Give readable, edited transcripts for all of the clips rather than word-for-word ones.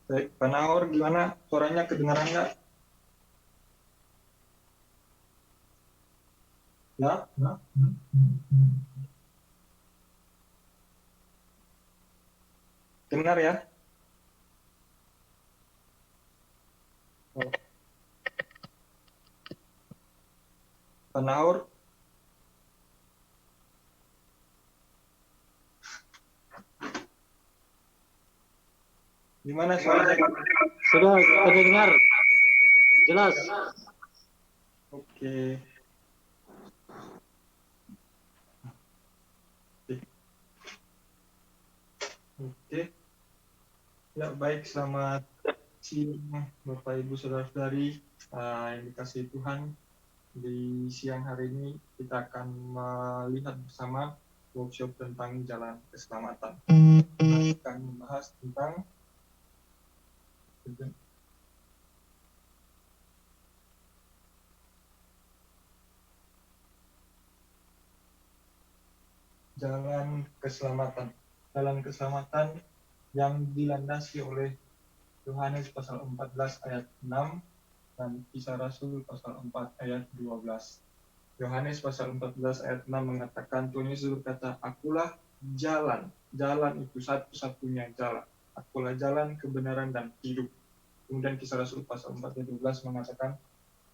Baik, Pak Naor, gimana? Suaranya kedengaran nggak? Ya, dengar ya? Oh, Pak Naor, gimana suaranya? Sudah terdengar jelas. Oke, oke. Ya, baik. Selamat siang, Bapak Ibu Saudara-saudari yang dikasihi Tuhan. Di siang hari ini kita akan melihat bersama workshop tentang jalan keselamatan. Kita akan membahas tentang jalan keselamatan. Jalan keselamatan yang dilandasi oleh Yohanes pasal 14 ayat 6 dan Kisah Rasul pasal 4 ayat 12. Yohanes pasal 14 ayat 6 mengatakan, Tuhan Yesus berkata, akulah jalan. Jalan itu satu-satunya jalan. Akulah jalan, kebenaran, dan hidup. Kemudian Kisah Rasul pasal 4 ayat 12 mengatakan,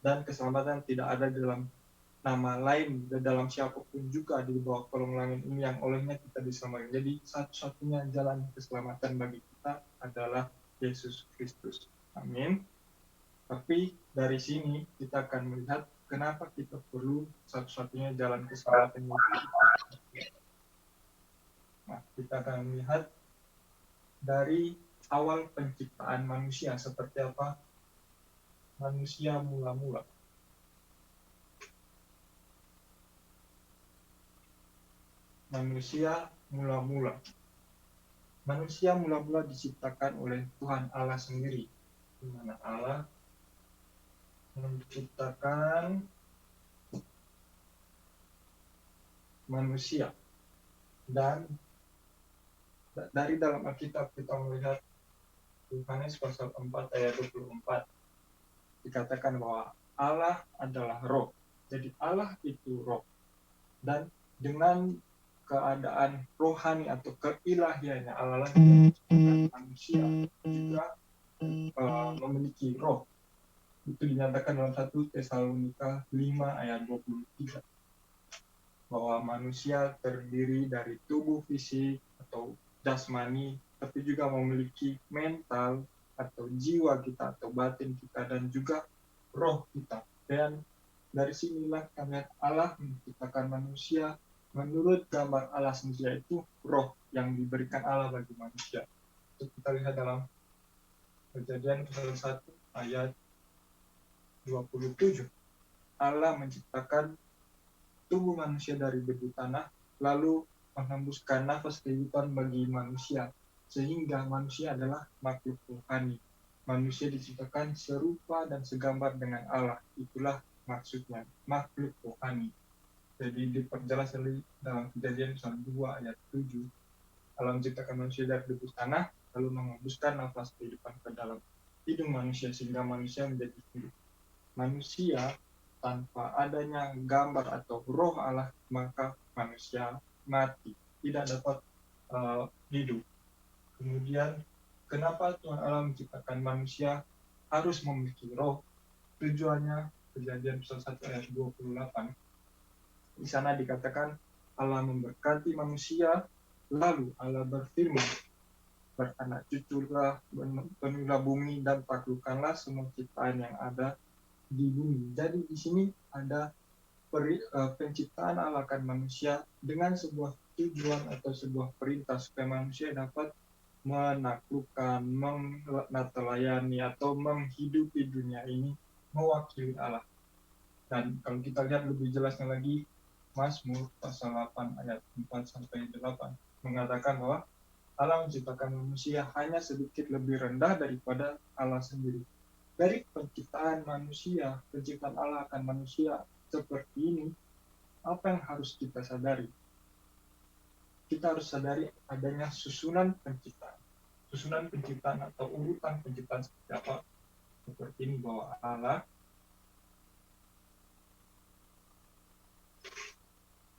dan keselamatan tidak ada dalam nama lain dalam siapapun juga di bawah kolong langit ini yang olehnya kita diselamatkan. Jadi satu-satunya jalan keselamatan bagi kita adalah Yesus Kristus. Amin. Tapi dari sini kita akan melihat kenapa kita perlu satu-satunya jalan keselamatan. Nah, kita akan melihat dari awal penciptaan manusia seperti apa manusia mula-mula. Manusia mula-mula. Manusia mula-mula diciptakan oleh Tuhan Allah sendiri, di mana Allah menciptakan manusia. Dan dari dalam Alkitab kita melihat Yohanes pasal 4 ayat 24 dikatakan bahwa Allah adalah roh. Jadi Allah itu roh. Dan dengan keadaan rohani atau keilahiannya Allah menciptakan manusia juga memiliki roh. Itu dinyatakan dalam 1 Tesalonika 5 ayat 23 bahwa manusia terdiri dari tubuh fisik atau jasmani, tapi juga memiliki mental atau jiwa kita atau batin kita dan juga roh kita. Dan dari sinilah kami Allah menciptakan manusia menurut gambar Allah sendiri, yaitu roh yang diberikan Allah bagi manusia. Itu kita lihat dalam Kejadian pasal 1 ayat 27. Allah menciptakan tubuh manusia dari debu tanah, lalu menghembuskan nafas kehidupan bagi manusia, sehingga manusia adalah makhluk rohani. Manusia diciptakan serupa dan segambar dengan Allah. Itulah maksudnya, makhluk rohani. Jadi diperjelas dalam Kejadian pasal 2 ayat 7. Allah menciptakan manusia dari debu tanah, lalu menghembuskan nafas kehidupan ke dalam hidung manusia, sehingga manusia menjadi hidup. Manusia tanpa adanya gambar atau roh Allah, maka manusia mati, tidak dapat hidup. Kemudian, kenapa Tuhan Allah menciptakan manusia harus memiliki roh? Tujuannya, Kejadian pasal 1 ayat 28. Di sana dikatakan Allah memberkati manusia, lalu Allah berfirman, beranak cuculah, penuhilah bumi dan taklukkanlah semua ciptaan yang ada di bumi. Jadi di sini ada penciptaan Allah akan manusia dengan sebuah tujuan atau sebuah perintah supaya manusia dapat menaklukkan, melayani atau menghidupi dunia ini mewakili Allah. Dan kalau kita lihat lebih jelasnya lagi, Mazmur pasal 8 ayat 4 sampai 8 mengatakan bahwa Allah menciptakan manusia hanya sedikit lebih rendah daripada Allah sendiri. Dari penciptaan manusia, penciptaan Allah akan manusia seperti ini, apa yang harus kita sadari? Kita harus sadari adanya susunan penciptaan. susunan penciptaan atau urutan penciptaan seperti apa. Seperti ini bahwa Allah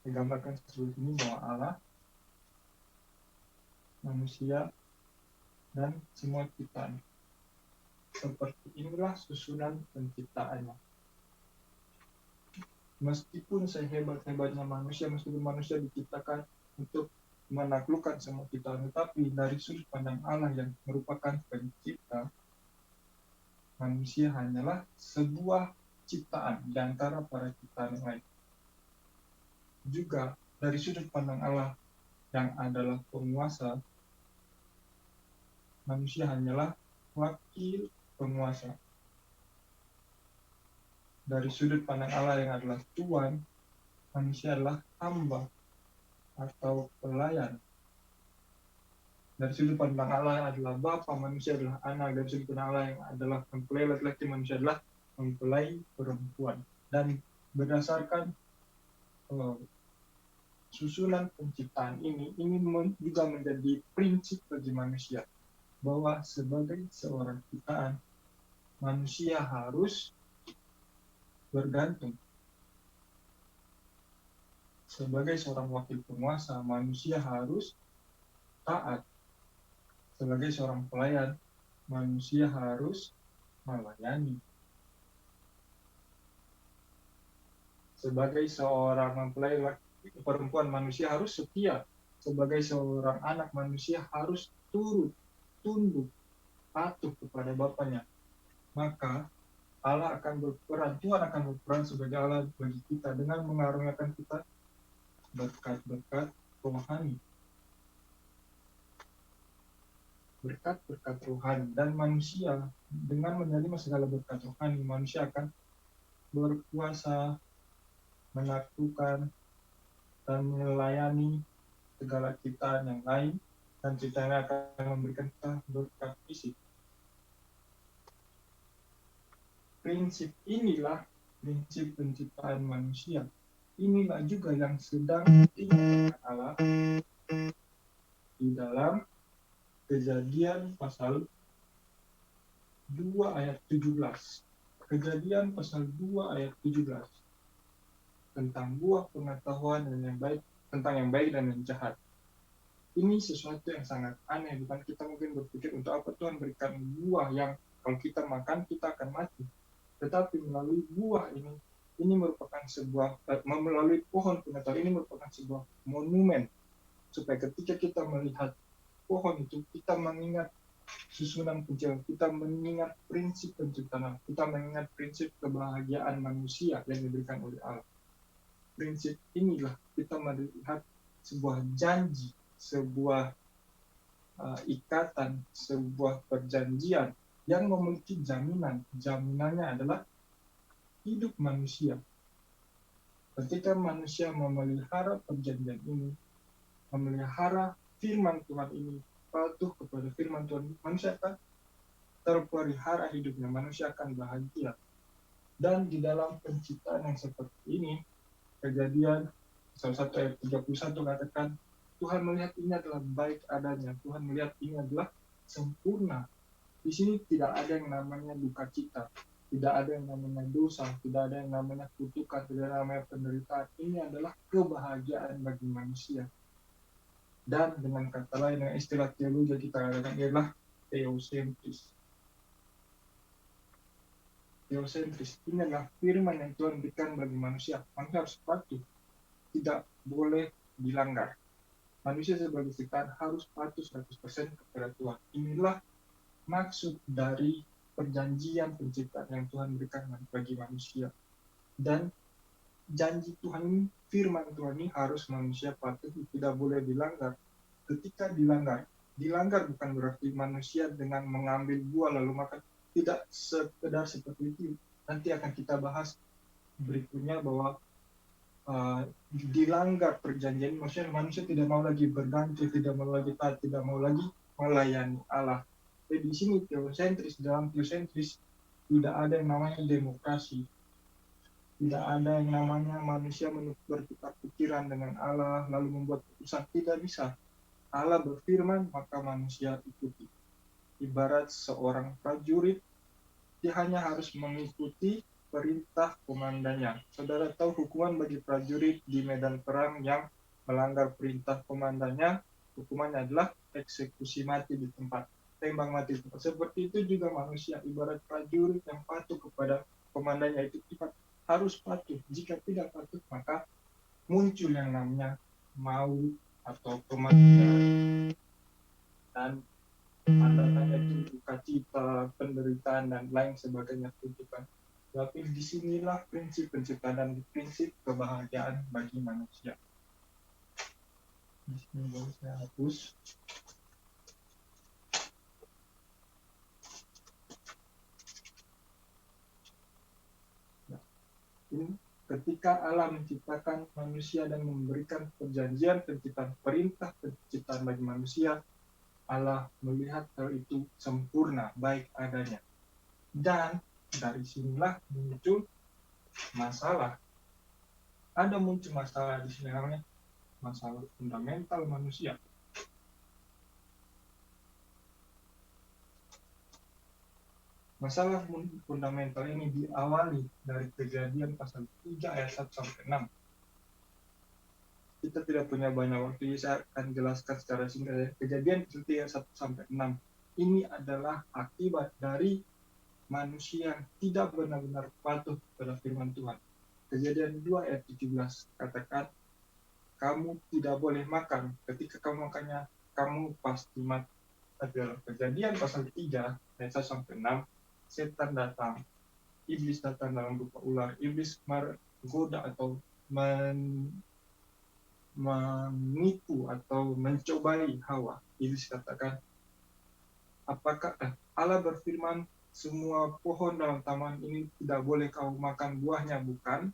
digambarkan seperti ini bahwa Allah, manusia, dan semua ciptaan. Seperti inilah susunan penciptaannya. Meskipun sehebat-hebatnya manusia, meskipun manusia diciptakan untuk menaklukkan semua ciptaan, tetapi dari sudut pandang Allah yang merupakan pencipta, manusia hanyalah sebuah ciptaan di antara para ciptaan yang lain. Juga dari sudut pandang Allah yang adalah penguasa, manusia hanyalah wakil penguasa. Dari sudut pandang Allah yang adalah Tuhan, manusia adalah hamba atau pelayan. Dari sudut pandang Allah yang adalah Bapa, manusia adalah anak. Dari sudut pandang Allah yang adalah mempelai laki-laki, manusia adalah mempelai perempuan. Dan berdasarkan susunan penciptaan ini juga menjadi prinsip bagi manusia, bahwa sebagai seorang ciptaan, manusia harus bergantung. Sebagai seorang wakil penguasa, manusia harus taat. Sebagai seorang pelayan, manusia harus melayani. Sebagai seorang mempelai perempuan, manusia harus setia. Sebagai seorang anak, manusia harus turut, tunduk, patuh kepada bapaknya. Maka Allah akan berperan, Tuhan akan berperan sebagai Allah bagi kita dengan mengaruniakan kita berkat-berkat rohani. Berkat-berkat rohani. Dan manusia dengan menerima segala berkat rohani, manusia akan berkuasa, menaklukkan, dan melayani segala ciptaan yang lain, dan ciptaan yang akan memberikan kita berkat fisik. Prinsip inilah prinsip penciptaan manusia. Inilah juga yang sedang diingatkan Allah di dalam Kejadian pasal 2 ayat 17. Kejadian pasal 2 ayat 17. Tentang buah pengetahuan dan yang baik, tentang yang baik dan yang jahat. Ini sesuatu yang sangat aneh, bukan? Kita mungkin berpikir untuk apa Tuhan berikan buah yang kalau kita makan kita akan mati. Tetapi melalui buah ini merupakan sebuah, melalui pohon pengetahuan ini merupakan sebuah monumen, supaya ketika kita melihat pohon itu, kita mengingat susunan penciptaan, kita mengingat prinsip penciptaan, kita mengingat prinsip kebahagiaan manusia yang diberikan oleh Allah. Prinsip inilah kita melihat sebuah janji, sebuah ikatan, sebuah perjanjian yang memiliki jaminan. Jaminannya adalah hidup manusia. Ketika manusia memelihara perjanjian ini, memelihara firman Tuhan ini, patuh kepada firman Tuhan, manusia akan terpelihara hidupnya, manusia akan bahagia. Dan di dalam penciptaan yang seperti ini, Kejadian salah satu ayat 31 katakan, Tuhan melihat ini adalah baik adanya, Tuhan melihat ini adalah sempurna. Di sini tidak ada yang namanya duka cita, tidak ada yang namanya dosa, tidak ada yang namanya kutukan, tidak ada yang namanya penderitaan. Ini adalah kebahagiaan bagi manusia. Dan dengan kata lain, dengan istilah teologi kita katakan adalah theosentris. Theosentris ini adalah firman yang Tuhan berikan bagi manusia. Manusia harus patuh, tidak boleh dilanggar. Manusia sebagai ciptaan harus patuh 100% kepada Tuhan. Inilah maksud dari perjanjian penciptaan yang Tuhan berikan bagi manusia. Dan janji Tuhan ini, firman Tuhan ini harus manusia patuh, tidak boleh dilanggar. Ketika dilanggar bukan berarti manusia dengan mengambil buah lalu makan. Tidak sekedar seperti itu. Nanti akan kita bahas berikutnya bahwa dilanggar perjanjian, manusia tidak mau lagi bergantung, tidak mau lagi taat, tidak mau lagi melayani Allah. Jadi di sini teosentris, dalam teosentris tidak ada yang namanya demokrasi, tidak ada yang namanya manusia bertukar pikiran dengan Allah lalu membuat keputusan. Tidak bisa. Allah berfirman maka manusia ikuti. ibarat seorang prajurit, dia hanya harus mengikuti perintah komandannya. Saudara tahu hukuman bagi prajurit di medan perang yang melanggar perintah komandannya, hukumannya adalah eksekusi mati di tempat, tembak mati di tempat. Seperti itu juga manusia, ibarat prajurit yang patuh kepada komandannya itu harus patuh. Jika tidak patuh, maka muncul yang namanya maut atau kematian, dan tanda-tanda itu duka cita, penderitaan, dan lain sebagainya tunjukkan. Tapi disinilah prinsip penciptaan dan prinsip kebahagiaan bagi manusia. Di sini boleh saya hapus. Nah, ini ketika Allah menciptakan manusia dan memberikan perjanjian penciptaan, perintah penciptaan bagi manusia, Allah melihat hal itu sempurna, baik adanya. Dan dari sinilah muncul masalah. Ada muncul masalah di sini namanya masalah fundamental manusia. Masalah fundamental ini diawali dari Kejadian pasal 3 ayat 1 sampai 6. Kita tidak punya banyak waktu, saya akan jelaskan secara singkat ya. Kejadian 3 ayat 1 sampai 6. Ini adalah akibat dari manusia yang tidak benar-benar patuh pada firman Tuhan. Kejadian 2 ayat 17 katakan, kamu tidak boleh makan, ketika kamu makannya kamu pasti mati. Adalah Kejadian pasal 3 ayat 1 sampai 6, setan datang, iblis datang dalam rupa ular. Iblis menggoda atau menipu atau mencobai Hawa. Iblis katakan, apakah Allah berfirman semua pohon dalam taman ini tidak boleh kau makan buahnya, bukan?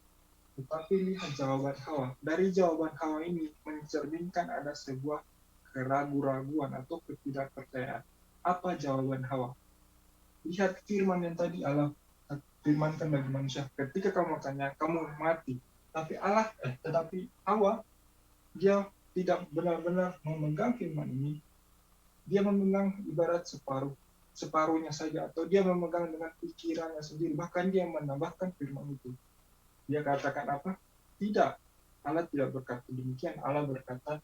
Tetapi lihat jawaban Hawa. Dari jawaban Hawa ini mencerminkan ada sebuah keraguan-raguan atau ketidakpercayaan. Apa jawaban Hawa? Lihat firman yang tadi Allah firmankan bagi manusia, ketika kamu makannya kamu mati. Tetapi Hawa, dia tidak benar-benar memegang firman ini. Dia memegang ibarat separuhnya saja, atau dia memegang dengan pikirannya sendiri. Bahkan dia menambahkan firman itu. Dia katakan apa? Tidak. Allah tidak berkata demikian. Allah berkata,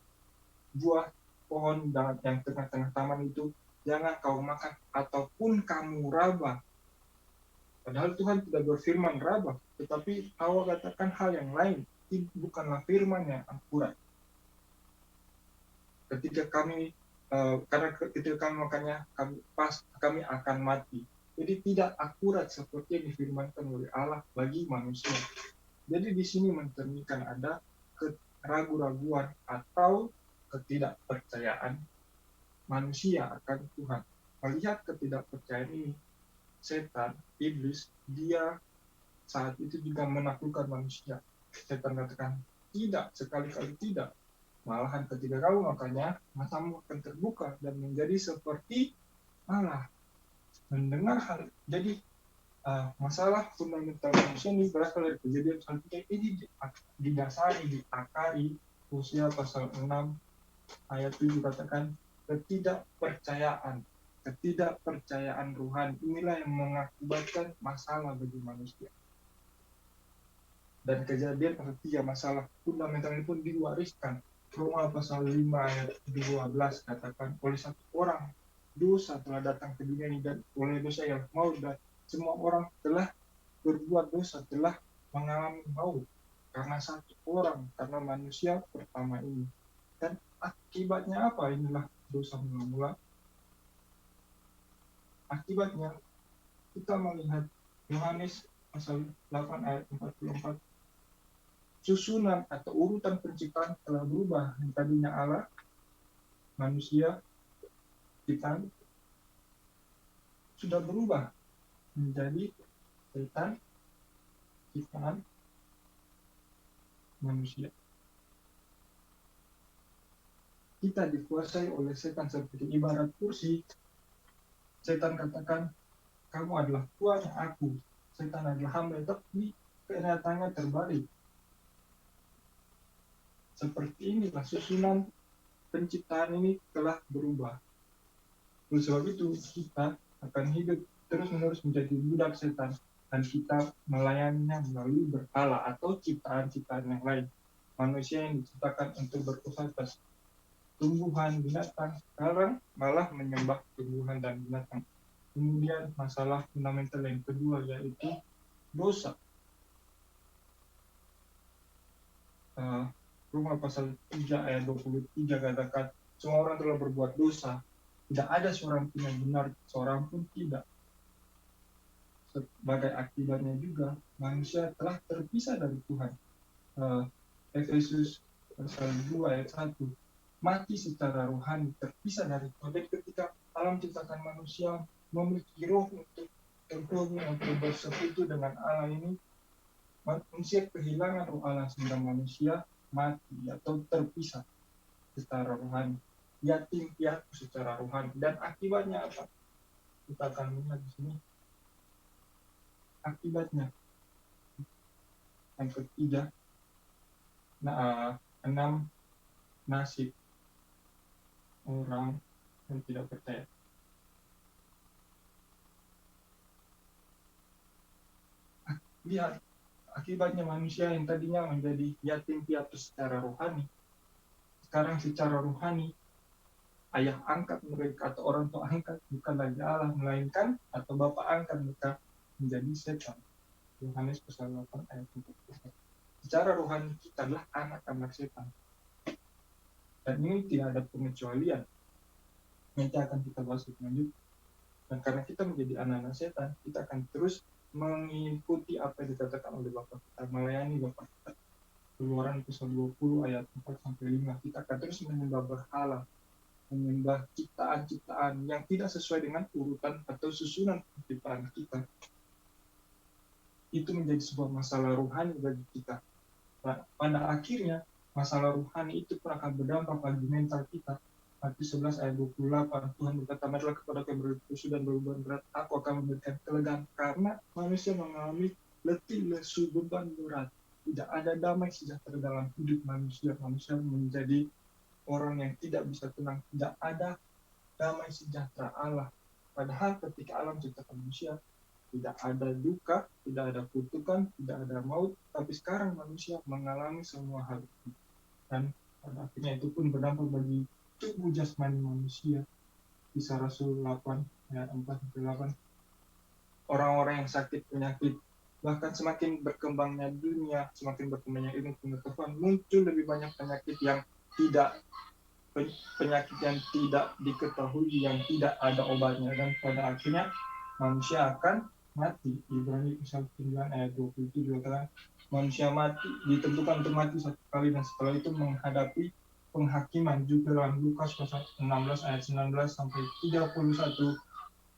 buah pohon yang tengah-tengah taman itu jangan kau makan, ataupun kamu raba. Padahal Tuhan tidak berfirman raba, tetapi Hawa katakan hal yang lain. Ini bukanlah firman yang akurat. Karena ketika kami makannya, kami akan mati. Jadi tidak akurat seperti yang difirmankan oleh Allah bagi manusia. Jadi di sini mencerminkan ada keraguan-raguan atau ketidakpercayaan manusia akan Tuhan. Melihat ketidakpercayaan ini, setan, iblis, dia saat itu juga menaklukkan manusia. Setan katakan, tidak, sekali-kali tidak. Malahan ketika kamu makannya, matamu akan terbuka dan menjadi seperti Allah. Mendengar hal, jadi masalah fundamental manusia ini berasal dari Kejadian pasal 3. Ini didasari, diakari Hosea pasal 6 ayat 7 katakan, ketidakpercayaan rohani inilah yang mengakibatkan masalah bagi manusia. Dan Kejadian pasal 3, masalah fundamental ini pun diwariskan. Roma pasal 5 ayat 12 katakan, oleh satu orang dosa telah datang ke dunia ini, dan oleh dosa yang maut, dan semua orang telah berbuat dosa, telah mengalami maut karena satu orang, karena manusia pertama ini. Dan akibatnya apa? Inilah dosa mula-mula. Akibatnya kita melihat Yohanes pasal 8 ayat 44. Susunan atau urutan penciptaan telah berubah. Yang tadinya Allah, manusia, kita sudah berubah menjadi setan, ciptaan manusia. Kita dikuasai oleh setan seperti ibarat kursi. Setan katakan, kamu adalah Tuhan, aku. Setan adalah hamba, tapi kenyataannya terbalik. Seperti inilah susunan penciptaan ini telah berubah. Oleh sebab itu, kita akan hidup terus-menerus menjadi budak setan dan kita melayaninya melalui berhala atau ciptaan-ciptaan yang lain. Manusia yang diciptakan untuk berusaha atas tumbuhan, binatang, sekarang malah menyembah tumbuhan dan binatang. Kemudian masalah fundamental yang kedua yaitu dosa. Roma pasal 3 ayat 23 katakan, semua orang telah berbuat dosa. Tidak ada seorang pun yang benar, seorang pun tidak. Sebagai akibatnya juga, manusia telah terpisah dari Tuhan. Efesus pasal 2 ayat 1. Mati secara rohani, terpisah dari Tuhan. Jadi ketika alam ciptakan manusia memiliki roh untuk terhubung, untuk bersekutu dengan Allah ini, manusia kehilangan roh Allah sehingga manusia mati atau terpisah secara rohani, yatim piatu secara rohani. Dan akibatnya apa? Kita akan melihat di sini akibatnya. Yang ketiga, 6 nasib orang yang tidak percaya. Lihat, akibatnya manusia yang tadinya menjadi yatim piatu secara rohani, sekarang secara rohani, ayah angkat mereka atau orang tua angkat bukan lagi Allah, melainkan atau bapak angkat mereka menjadi setan. Yohanes pasal 8 ayat 41. Secara rohani kita adalah anak-anak setan. Dan ini tidak ada pengecualian. Nanti akan kita bahas lebih lanjut. Dan karena kita menjadi anak-anak setan, kita akan terus mengikuti apa yang dikatakan oleh Bapak kita, melayani Bapak kita. Keluaran pasal 20 ayat 4-5. Kita akan terus menyembah berhala, menyembah ciptaan-ciptaan yang tidak sesuai dengan urutan atau susunan penciptaan kita. Itu menjadi sebuah masalah rohani bagi kita. Pada akhirnya, masalah rohani itu pun akan berdampak bagi mental kita. Matius 11 ayat 28, Tuhan berkata, marilah kepada aku yang berdosa dan berbeban berat, aku akan memberikan kelegaan. Karena manusia mengalami letih, lesu, beban berat. Tidak ada damai sejahtera dalam hidup manusia. Manusia menjadi orang yang tidak bisa tenang. Tidak ada damai sejahtera Allah. Padahal ketika alam ciptakan manusia, tidak ada duka, tidak ada kutukan, tidak ada maut. Tapi sekarang manusia mengalami semua hal itu. Dan pada akhirnya itu pun berdampak bagi tubuh jasmani manusia. Kisah Rasul 8 ayat 4-8. Orang-orang yang sakit penyakit, bahkan semakin berkembangnya dunia, semakin berkembangnya ilmu pengetahuan, muncul lebih banyak penyakit yang tidak diketahui, yang tidak ada obatnya, dan pada akhirnya manusia akan mati. Ibrani pasal 9 ayat 27 dikatakan manusia mati, ditentukan untuk mati satu kali, dan setelah itu menghadapi penghakiman. Juga dalam Lukas pasal 16 ayat 19-31,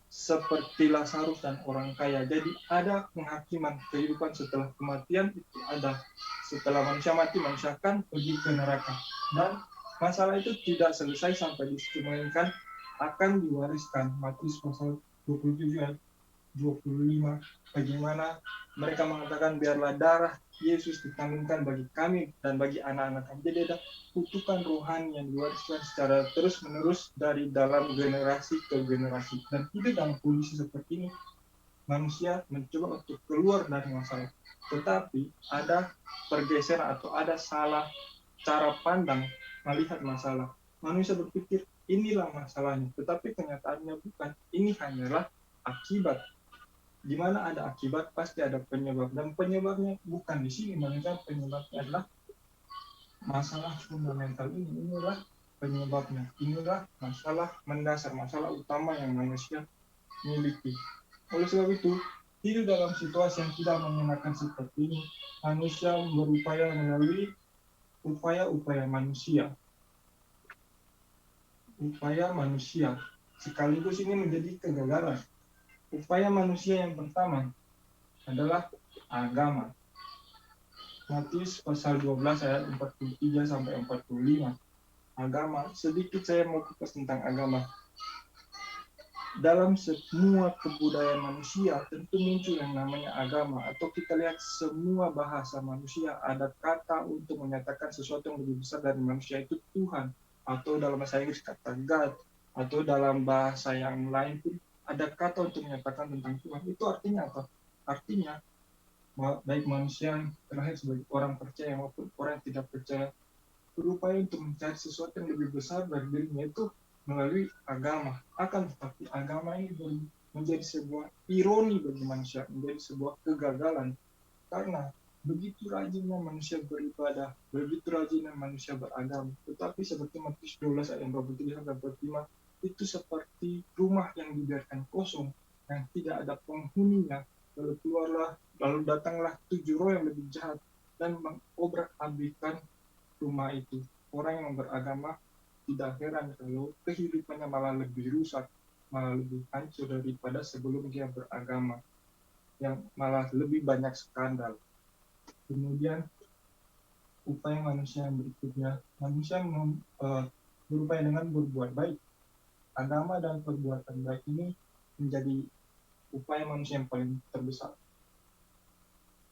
seperti Lazarus dan orang kaya. Jadi ada penghakiman kehidupan setelah kematian, itu ada. Setelah manusia mati, manusia akan pergi ke neraka. Dan masalah itu tidak selesai sampai di situ, melainkan akan diwariskan. Matius pasal 27 ayat 25, bagaimana mereka mengatakan, biarlah darah Yesus ditanggungkan bagi kami dan bagi anak-anak kami. Jadi ada kutukan rohani yang diwariskan secara terus-menerus dari dalam generasi ke generasi. Dan hidup dalam kondisi seperti ini, manusia mencoba untuk keluar dari masalah. Tetapi ada pergeseran atau ada salah cara pandang melihat masalah. Manusia berpikir inilah masalahnya, tetapi kenyataannya bukan. Ini hanyalah akibat. Di mana ada akibat pasti ada penyebab, dan penyebabnya bukan di sini, melainkan penyebabnya adalah masalah fundamental ini. Inilah penyebabnya. Inilah masalah mendasar, masalah utama yang manusia miliki. Oleh sebab itu, hidup dalam situasi yang tidak mengenakan seperti ini, manusia berupaya melalui upaya-upaya manusia. Upaya manusia sekaligus ini menjadi kegagalan. Upaya manusia yang pertama adalah agama. Matius pasal 12 ayat 43-45. Agama, sedikit saya mau kupas tentang agama. Dalam semua kebudayaan manusia tentu muncul yang namanya agama, atau kita lihat semua bahasa manusia ada kata untuk menyatakan sesuatu yang lebih besar dari manusia, itu Tuhan, atau dalam bahasa Inggris kata God. atau dalam bahasa yang lain pun ada kata untuk menyatakan tentang Tuhan. Itu artinya apa? Artinya baik manusia yang terlahir sebagai orang percaya maupun orang yang tidak percaya berupaya untuk mencari sesuatu yang lebih besar dari dirinya itu melalui agama. Akan tetapi agama ini menjadi sebuah ironi bagi manusia, menjadi sebuah kegagalan. Karena begitu rajinnya manusia beribadah, begitu rajinnya manusia beragama, tetapi seperti Matius 12 ayat 23 sampai 45, itu seperti rumah yang dibiarkan kosong, yang tidak ada penghuninya, lalu datanglah 7 roh yang lebih jahat dan mengobrak-abikkan rumah itu. Orang yang beragama tidak heran kalau kehidupannya malah lebih rusak, malah lebih hancur daripada sebelum dia beragama, yang malah lebih banyak skandal. Kemudian upaya manusia yang berikutnya, manusia berupaya dengan berbuat baik. Agama dan perbuatan baik ini menjadi upaya manusia yang paling terbesar.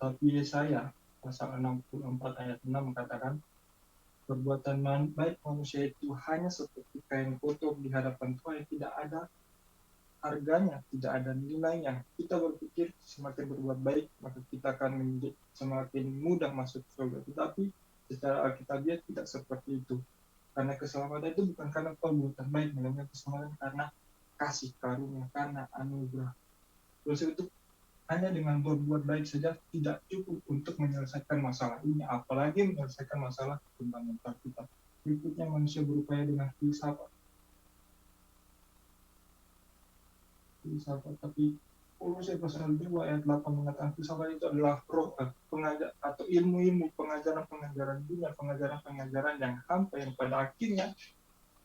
Tapi Yesaya pasal 64 ayat 6 mengatakan, perbuatan baik manusia itu hanya seperti kain kotor di hadapan Tuhan yang tidak ada harganya, tidak ada nilainya. Kita berpikir semakin berbuat baik, maka kita akan menjadi semakin mudah masuk surga. Tetapi secara alkitabiah tidak seperti itu. Karena keselamatan itu bukan karena perbuatan baik, melainkan keselamatan karena kasih karunia, karena anugerah. Terus itu hanya dengan berbuat baik saja tidak cukup untuk menyelesaikan masalah ini, apalagi menyelesaikan masalah fundamental kita. Berikutnya manusia berupaya dengan filsafat. Tapi Kolose pasal 2 ayat 8 mengatakan filsafat itu adalah pengajar atau ilmu-ilmu pengajaran dunia, pengajaran yang hampa yang pada akhirnya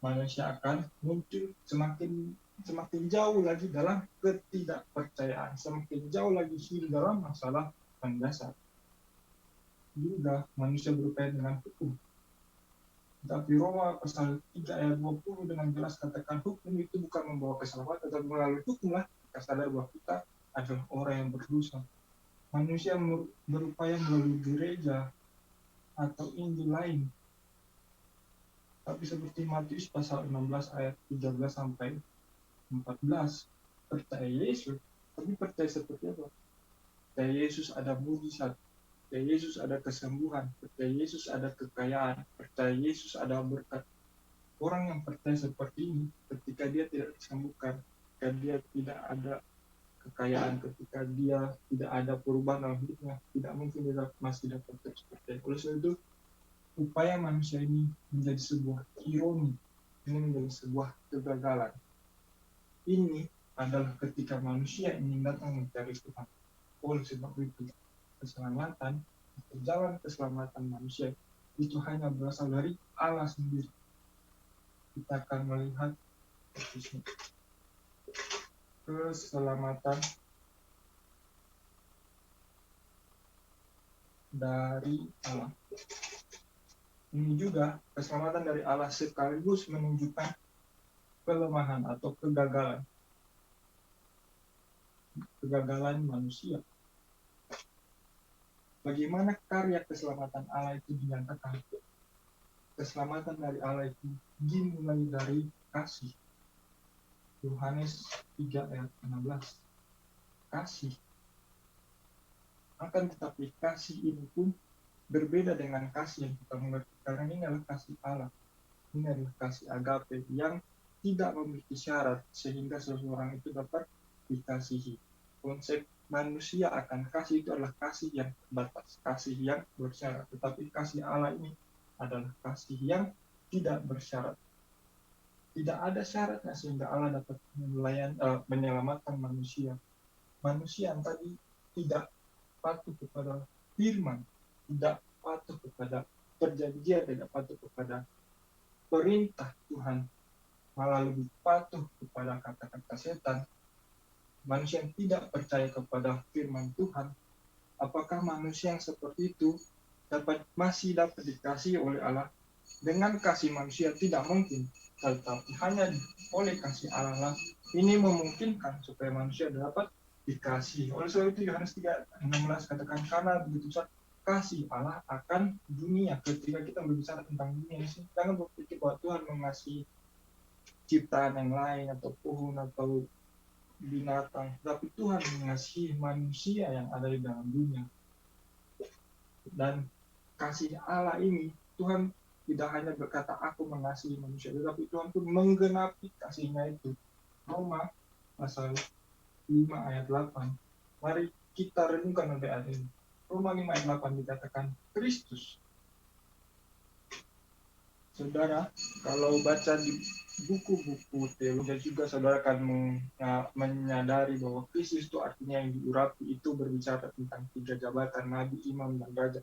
manusia akan muncul semakin jauh lagi dalam ketidakpercayaan, semakin jauh lagi hidup dalam masalah mendasar. Juga manusia berupaya dengan hukum. Tapi Roma pasal 3 ayat 20 dengan jelas katakan hukum itu bukan membawa keselamatan, tetapi melalui hukumlah kita sadar bahwa kita adalah orang yang berdosa. Manusia berupaya melalui gereja atau Injil lain. Tapi seperti Matius pasal 16 ayat 13 sampai 14, percaya Yesus, tapi percaya seperti apa? Percaya Yesus ada mujizat, percaya Yesus ada kesembuhan, percaya Yesus ada kekayaan, percaya Yesus ada berkat. Orang yang percaya seperti ini, ketika dia tidak disembuhkan, ketika dia tidak ada kekayaan, ketika dia tidak ada perubahan dalam hidupnya, tidak mungkin dia masih dapat terus percaya. Oleh sebab itu, upaya manusia ini menjadi sebuah ironi, ini menjadi sebuah kegagalan. Ini adalah ketika manusia ingin datang mencari Tuhan. Oleh sebab itu, keselamatan, jalan keselamatan manusia itu hanya berasal dari Allah sendiri. Kita akan melihat keselamatan dari Allah. Ini juga keselamatan dari Allah sekaligus menunjukkan kelemahan atau kegagalan manusia. Bagaimana karya keselamatan Allah itu dinyatakan? Keselamatan dari Allah itu dimulai dari kasih. Yohanes 3 ayat 16. Kasih. Akan tetapi kasih ini pun berbeda dengan kasih yang kita mengerti. Karena ini adalah kasih Allah. Ini adalah kasih agape yang tidak memiliki syarat sehingga seseorang itu dapat dikasihi. Konsep manusia akan kasih itu adalah kasih yang terbatas, kasih yang bersyarat. Tetapi kasih Allah ini adalah kasih yang tidak bersyarat. Tidak ada syaratnya sehingga Allah dapat menyelamatkan manusia. Manusia yang tadi tidak patuh kepada firman, tidak patuh kepada perjanjian, tidak patuh kepada perintah Tuhan, malah lebih patuh kepada kata-kata setan. Manusia yang tidak percaya kepada firman Tuhan, apakah manusia yang seperti itu masih dapat dikasihi oleh Allah? Dengan kasih manusia tidak mungkin, tetapi hanya oleh kasih Allah lah ini memungkinkan supaya manusia dapat dikasihi. Oleh sebab itu Yohanes 3:16 katakan, karena begitu besar kasih Allah akan dunia. Ketika kita berbicara tentang dunia ini, jangan berpikir bahwa Tuhan mengasihi ciptaan yang lain atau pohon atau binatang, tapi Tuhan mengasihi manusia yang ada di dalam dunia. Dan kasih Allah ini, Tuhan tidak hanya berkata aku mengasihi manusia, tetapi Tuhan pun menggenapi kasihnya itu. Roma pasal 5 ayat 8. Mari kita renungkan oleh ayat ini. Roma 5 ayat 8 dikatakan Kristus. Saudara, kalau baca di buku-buku teologi juga saudara akan menyadari bahwa Kristus itu artinya yang diurapi itu berbicara tentang 3 jabatan, nabi, imam, dan raja.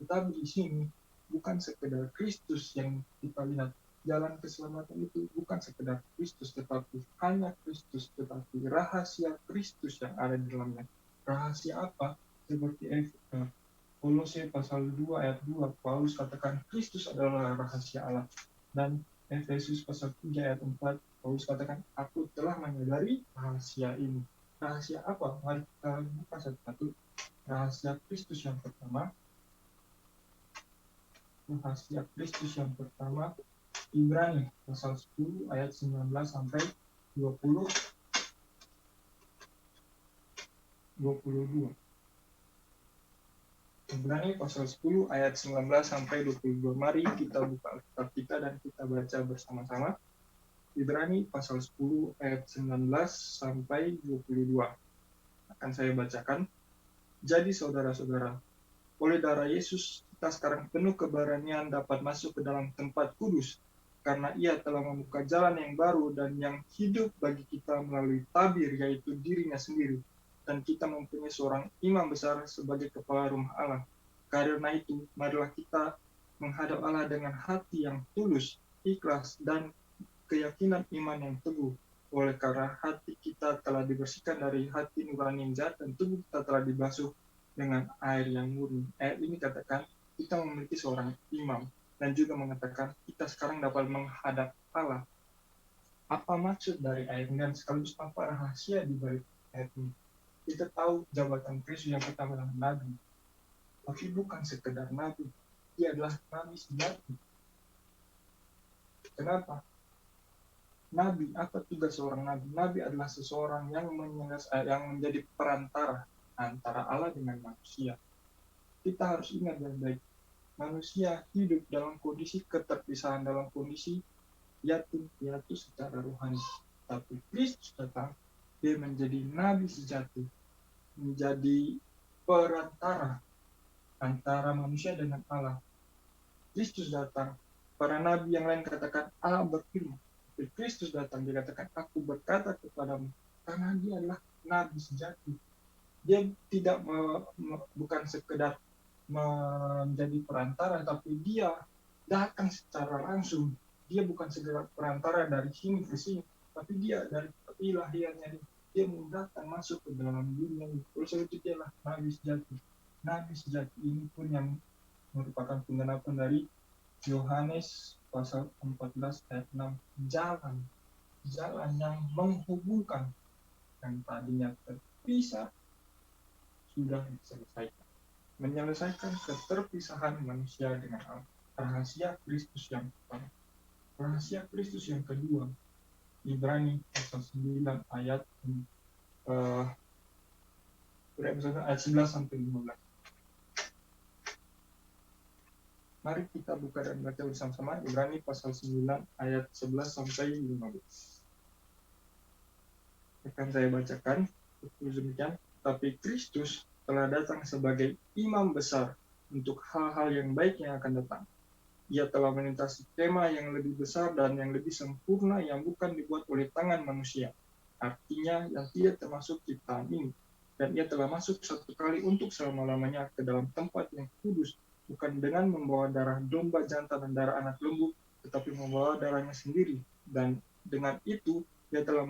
Tetapi di sini bukan sekedar Kristus yang kita lihat. Jalan keselamatan itu bukan sekedar Kristus, tetapi hanya Kristus, tetapi rahasia Kristus yang ada di dalamnya. Rahasia apa? Seperti Kolose pasal 2 ayat 2, Paulus katakan Kristus adalah rahasia Allah. Dan Efesus pasal 3 ayat 4, Paulus katakan aku telah menyadari rahasia ini. Rahasia apa? Mari kita buka satu-satu. Rahasia Kristus yang pertama. Rahasia Kristus yang pertama, Ibrani pasal 10 ayat 19 sampai 22. Ibrani pasal 10 ayat 19 sampai 22. Mari kita buka Alkitab kita dan kita baca bersama-sama. Ibrani pasal 10 ayat 19 sampai 22. Akan saya bacakan. Jadi saudara-saudara, oleh darah Yesus kita sekarang penuh keberanian dapat masuk ke dalam tempat kudus, karena ia telah membuka jalan yang baru dan yang hidup bagi kita melalui tabir, yaitu dirinya sendiri. Dan kita mempunyai seorang imam besar sebagai kepala rumah Allah. Karena itu, marilah kita menghadap Allah dengan hati yang tulus, ikhlas, dan keyakinan iman yang teguh. Oleh karena hati kita telah dibersihkan dari hati nurani yang jahat dan tubuh kita telah dibasuh dengan air yang murni. Ayat ini katakan kita memiliki seorang imam, dan juga mengatakan kita sekarang dapat menghadap Allah. Apa maksud dari ayat ini dan sekaligus apa rahasia di balik ayat ini? Kita tahu jabatan Kristus yang pertama adalah nabi, tapi bukan sekedar nabi, dia adalah nabi sejati. Kenapa? Nabi, apa tugas seorang nabi? Nabi adalah seseorang yang menjadi perantara antara Allah dengan manusia. Kita harus ingat baik-baik, manusia hidup dalam kondisi keterpisahan, dalam kondisi yatim piatu secara rohani. Tapi Kristus datang, dia menjadi nabi sejati, menjadi perantara antara manusia dengan Allah. Kristus datang, para nabi yang lain katakan Allah berfirman, tapi Kristus datang, dia katakan aku berkata kepadamu, karena dia adalah nabi sejati. Dia tidak bukan sekedar menjadi perantara, tapi dia datang secara langsung. Dia bukan sekedar perantara dari sini ke sini, tapi dia dari ilahiannya dia datang masuk ke dalam dunia. Oleh sebab itu dia adalah nabi sejati. Nabi sejati ini pun yang merupakan penggenapan dari Yohanes pasal 14 ayat 6. Jalan yang menghubungkan yang tadinya terpisah sudah diselesaikan. Menyelesaikan keterpisahan manusia dengan Allah. Rahasia Kristus yang pertama. Rahasia Kristus yang kedua, Ibrani pasal 9 ayat 11 sampai 15. Mari kita buka dan baca bersama-sama Ibrani pasal 9 ayat 11 sampai 15. Akan saya bacakan demikian. Tapi Kristus telah datang sebagai imam besar untuk hal-hal yang baik yang akan datang. Ia telah melintasi tema yang lebih besar dan yang lebih sempurna yang bukan dibuat oleh tangan manusia. Artinya yang tidak termasuk ciptaan ini. Dan ia telah masuk satu kali untuk selama-lamanya ke dalam tempat yang kudus, bukan dengan membawa darah domba jantan dan darah anak lembu, tetapi membawa darahnya sendiri. Dan dengan itu dia telah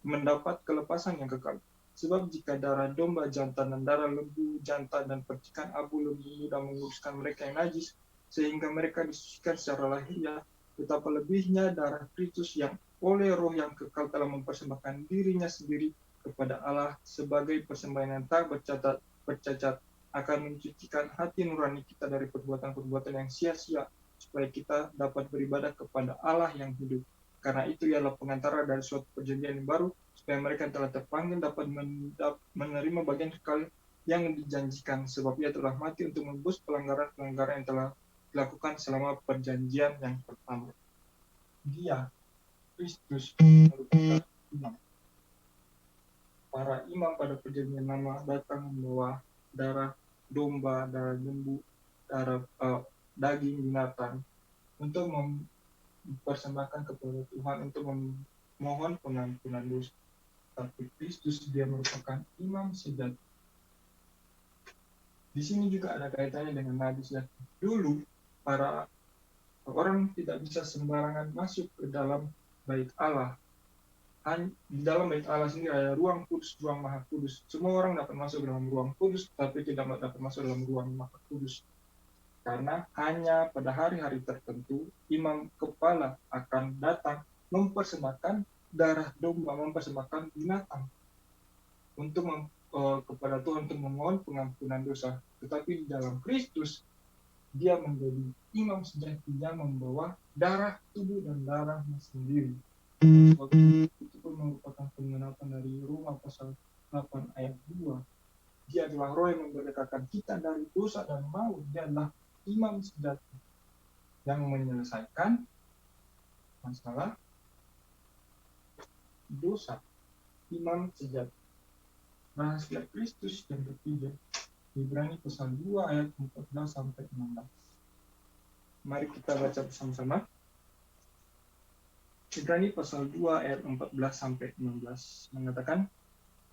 mendapat kelepasan yang kekal. Sebab jika darah domba jantan dan darah lembu jantan dan percikan abu lembu muda menguruskan mereka yang najis, sehingga mereka disucikan secara lahiriah, betapa lebihnya darah Kristus yang oleh roh yang kekal telah mempersembahkan dirinya sendiri kepada Allah sebagai persembahan yang tak bercacat, akan mencucikan hati nurani kita dari perbuatan-perbuatan yang sia-sia, supaya kita dapat beribadah kepada Allah yang hidup. Karena itu ialah pengantara dari suatu perjanjian yang baru, supaya mereka yang telah terpanggil dapat menerima bagian sekali yang dijanjikan, sebab ia telah mati untuk menebus pelanggaran-pelanggaran yang telah dilakukan selama perjanjian yang pertama. Dia, Kristus, merupakan imam. Para imam pada perjanjian lama datang membawa darah domba, darah lembu, darah daging binatang untuk mempersembahkan kepada Tuhan, untuk memohon pengampunan dosa. Tapi Kristus, dia merupakan imam sejati. Di sini juga ada kaitannya dengan Nabi sejati. Dulu para orang tidak bisa sembarangan masuk ke dalam bait Allah. Di dalam bait Allah sendiri ada ruang kudus, ruang maha kudus. Semua orang dapat masuk dalam ruang kudus, tapi tidak dapat masuk dalam ruang maha kudus. Karena hanya pada hari-hari tertentu, imam kepala akan datang mempersembahkan darah domba, mempersembahkan binatang untuk kepada Tuhan untuk memohon pengampunan dosa. Tetapi di dalam Kristus, dia menjadi imam sejati yang membawa darah tubuh dan darahnya sendiri. Sebab itu pun merupakan penggenapan dari Roma pasal 8 ayat 2. Dia adalah roh yang memerdekakan kita dari dosa dan maut. Dia adalah imam sejati yang menyelesaikan masalah dosa. Imam sejati. Rahasia Kristus yang ketiga, Ibrani pasal 2 ayat 14 sampai 16. Mari kita baca bersama-sama. Ibrani pasal 2 ayat 14 sampai 16 mengatakan,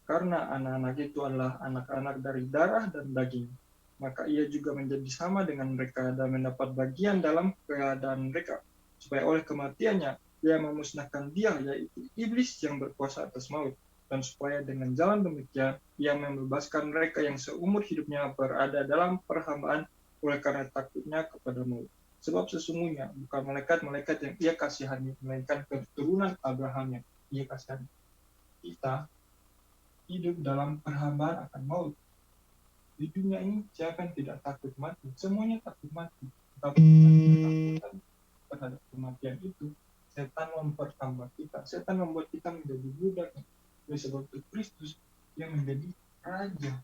karena anak-anak itu adalah anak-anak dari darah dan daging, maka ia juga menjadi sama dengan mereka dan mendapat bagian dalam keadaan mereka, supaya oleh kematiannya ia memusnahkan dia, yaitu iblis yang berkuasa atas maut, dan supaya dengan jalan demikian ia membebaskan mereka yang seumur hidupnya berada dalam perhambaan oleh karena takutnya kepada maut. Sebab sesungguhnya bukan malaikat-malaikat yang ia kasihani, melainkan keturunan Abraham yang ia kasihani. Kita hidup dalam perhambaan akan maut. Di dunia ini siapa yang tidak takut mati? Semuanya takut mati. Tetapi ketakutan terhadap kematian itu, setan mempertambah kita. Setan membuat kita menjadi budak. Oleh sebab itu Kristus yang menjadi raja.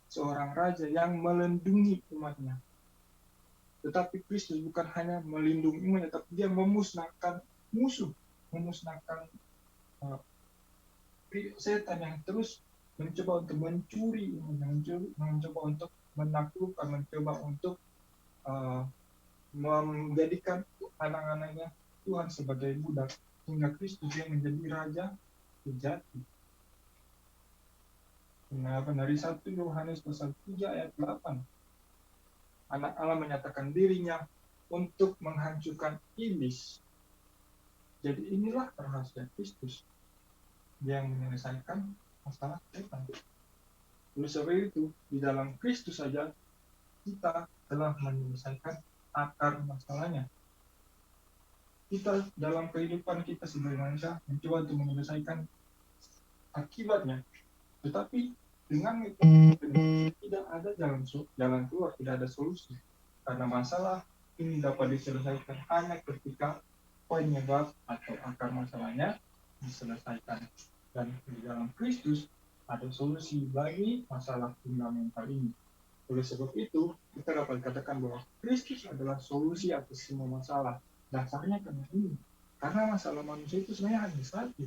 Seorang raja yang melindungi umatnya. Tetapi Kristus bukan hanya melindungi umatnya, tapi dia memusnahkan musuh, memusnahkan setan yang terus mencoba untuk mencuri, mencoba untuk menaklukkan, mencoba untuk menjadikan anak-anaknya Tuhan sebagai budak, hingga Kristus yang menjadi raja sejati. Kenapa? Dari 1 Yohanes pasal 3 ayat 8. Anak Allah menyatakan dirinya untuk menghancurkan iblis. Jadi inilah rahasia Kristus yang menyelesaikan masalah setan. Oleh sebab itu, di dalam Kristus saja kita telah menyelesaikan akar masalahnya. Kita dalam kehidupan kita sebagai manusia mencoba untuk menyelesaikan akibatnya, tetapi dengan itu tidak ada jalan keluar, tidak ada solusi, karena masalah ini dapat diselesaikan hanya ketika penyebab atau akar masalahnya diselesaikan. Dan di dalam Kristus ada solusi bagi masalah fundamental ini. Oleh sebab itu, kita dapat katakan bahwa Kristus adalah solusi atas semua masalah. Dasarnya karena ini. Karena masalah manusia itu sebenarnya hanya satu.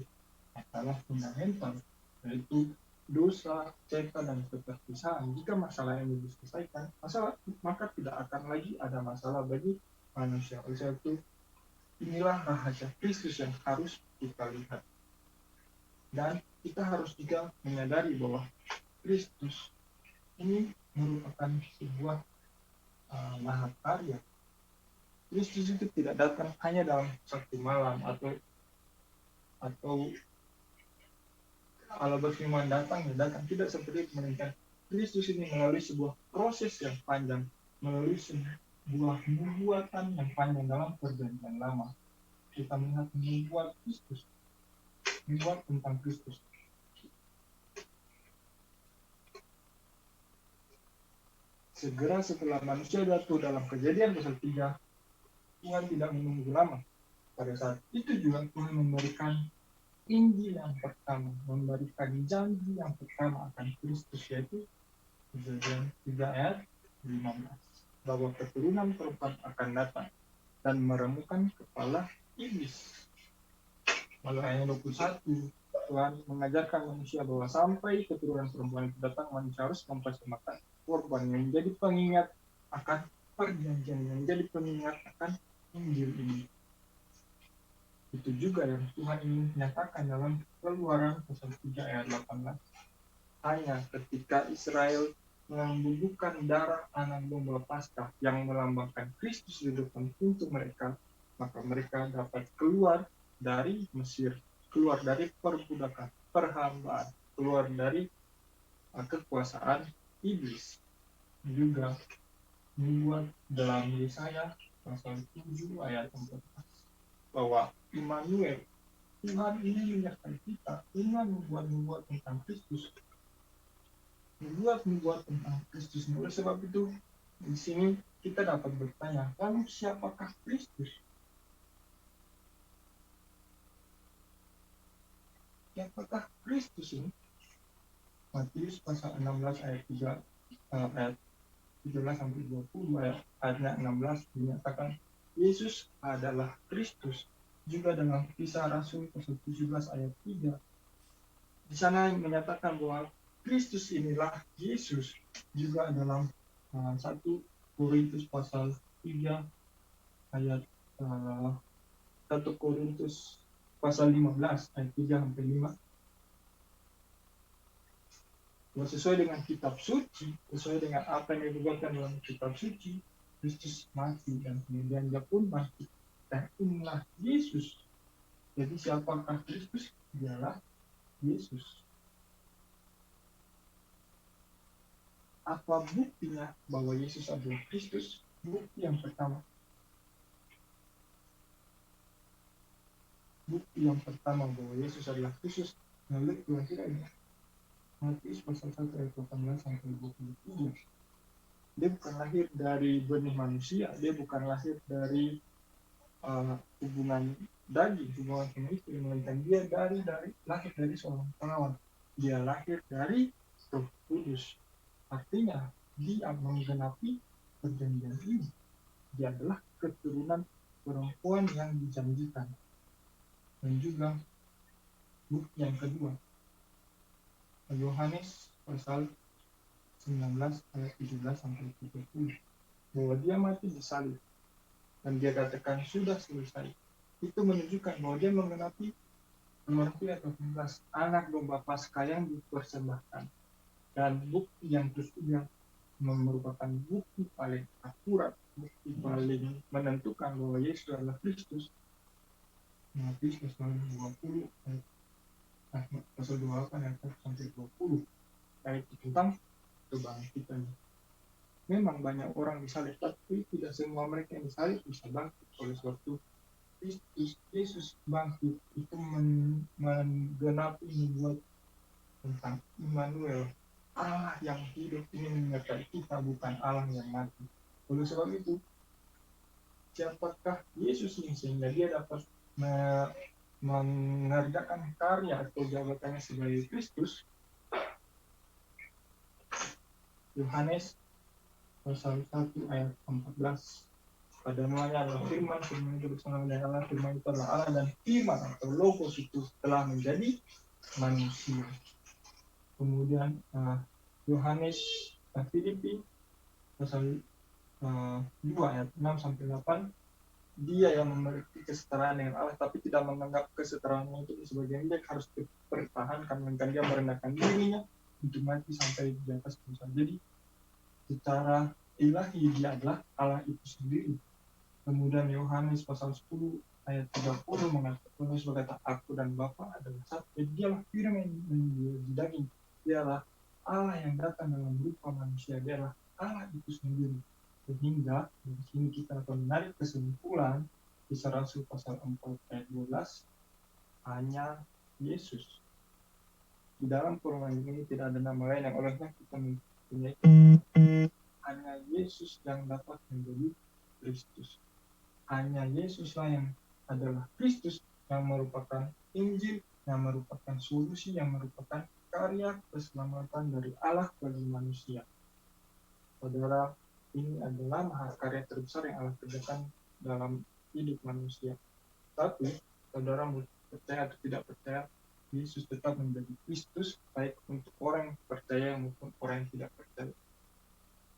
Masalah fundamental, yaitu dosa, setan, dan keterpisahan. Jika masalah ini diselesaikan, maka tidak akan lagi ada masalah bagi manusia. Oleh sebab itu, inilah rahasia Kristus yang harus kita lihat. Dan kita harus juga menyadari bahwa Kristus ini merupakan sebuah mahakarya. Kristus itu tidak datang hanya dalam satu malam atau kalau berfirman datang tidak seperti itu, melainkan Kristus ini melalui sebuah proses yang panjang, melalui sebuah nubuatan yang panjang dalam perjanjian lama. Kita melihat nubuat Kristus, nubuat tentang Kristus. Segera setelah manusia jatuh dalam Kejadian pasal 3, Tuhan tidak menunggu lama. Pada saat itu juga Tuhan memberikan Injil yang pertama, memberikan janji yang pertama akan Kristus, yaitu Kejadian 3 ayat 15, bahwa keturunan perempuan akan datang dan meremukkan kepala iblis. Lalu ayat 21, Tuhan mengajarkan manusia bahwa sampai keturunan perempuan itu datang, manusia harus mempersembahkan korban yang menjadi pengingat akan perjanjian, yang menjadi pengingat akan Injil ini. Itu juga yang Tuhan ingin nyatakan dalam Keluaran pasal 3 ayat 18. Hanya ketika Israel membubuhkan darah anak domba Paskah yang melambangkan Kristus di depan pintu mereka, maka mereka dapat keluar dari Mesir, keluar dari perbudakan, perhambaan, keluar dari kekuasaan iblis. Juga membuat dalam Yesaya pasal 7 ayat 14 bahwa Immanuel, Tuhan ini menyertai kita. Tuhan membuat tentang Kristus, membuat tentang Kristus. Oleh sebab itu, di sini kita dapat bertanya, lalu siapakah Kristus? Siapakah Kristus ini? Matius pasal 16 ayat 3 ayat 17 sampai 20 ayatnya 16 dinyatakan Yesus adalah Kristus. Juga dalam Kisah Rasul pasal 17 ayat 3 di sana menyatakan bahwa Kristus inilah Yesus. Juga dalam 1 Korintus pasal 3 ayat 1 Korintus pasal 15 ayat 3 sampai 5, sesuai dengan kitab suci, sesuai dengan apa yang dibuatkan dalam kitab suci, Kristus mati dan kemudian dia pun mati. Dan inilah Yesus. Jadi siapakah Kristus? Dialah Yesus. Apa buktinya bahwa Yesus adalah Kristus? Bukti yang pertama. Bukti yang pertama bahwa Yesus adalah Kristus melalui kelahirannya. Matius pasal 1 ayat 18 sampai 23. Dia bukan lahir dari benih manusia, dia bukan lahir dari hubungan daging, hubungan sama istri, melainkan dia lahir dari seorang perawan. Dia lahir dari Roh Kudus. Artinya dia menggenapi perjanjian ini. Dia adalah keturunan perempuan yang dijanjikan. Dan juga bukti yang kedua, Yohanes pasal 19 ayat 17 sampai 30, bahwa dia mati di salib dan dia katakan sudah selesai. Itu menunjukkan bahwa dia menggenapi nomor 18, anak domba Paskah yang dipersembahkan. Dan bukti yang ketiga merupakan bukti paling akurat, bukti paling menentukan bahwa Yesus adalah Kristus. Matius pasal 20 pasal 28 ayat 1 sampai 20, yaitu tentang kebangkitan. Memang banyak orang disalib, tapi tidak semua mereka yang disalib bisa bangkit. Oleh sebab itu Kristus Yesus bangkit itu menggenapi nubuat tentang Immanuel, Allah yang hidup ini menyertai kita, bukan Allah yang mati. Oleh sebab itu, siapakah Yesus ini sehingga dia dapat mengerjakan karya atau jabatannya sebagai Kristus? Yohanes pasal 1 ayat 14, pada mulanya adalah firman, firman itu bersama dengan Allah, firman itu adalah Allah, dan firman atau logos itu telah menjadi manusia. Kemudian Yohanes Filipi pasal 2 ayat 6 sampai 8, dia yang memiliki kesetaraan dengan Allah tapi tidak menganggap kesetaraan itu sebagai milik, harus dipertahankan, melainkan dia merendahkan dirinya untuk mati sampai di atas kayu salib. Jadi secara ilahi dia adalah Allah itu sendiri. Kemudian Yohanes pasal 10 ayat 30 mengatakan, Yesus berkata, aku dan Bapa adalah satu. Jadi dialah firman yang menjadi daging, dialah Allah yang datang dalam rupa manusia, dialah Allah itu sendiri. Sehingga di sini kita akan menarik kesimpulan Kisah Rasul pasal 4 ayat 12, hanya Yesus. Di dalam perjanjian ini tidak ada nama lain yang olehnya kita mempunyai. Hanya Yesus yang dapat menjadi Kristus. Hanya Yesuslah yang adalah Kristus, yang merupakan Injil, yang merupakan solusi, yang merupakan karya keselamatan dari Allah bagi manusia. Saudara, ini adalah mahakarya terbesar yang Allah kerjakan dalam hidup manusia. Tapi, saudara mau percaya atau tidak percaya, Yesus tetap menjadi Kristus, baik untuk orang yang percaya maupun orang yang tidak percaya.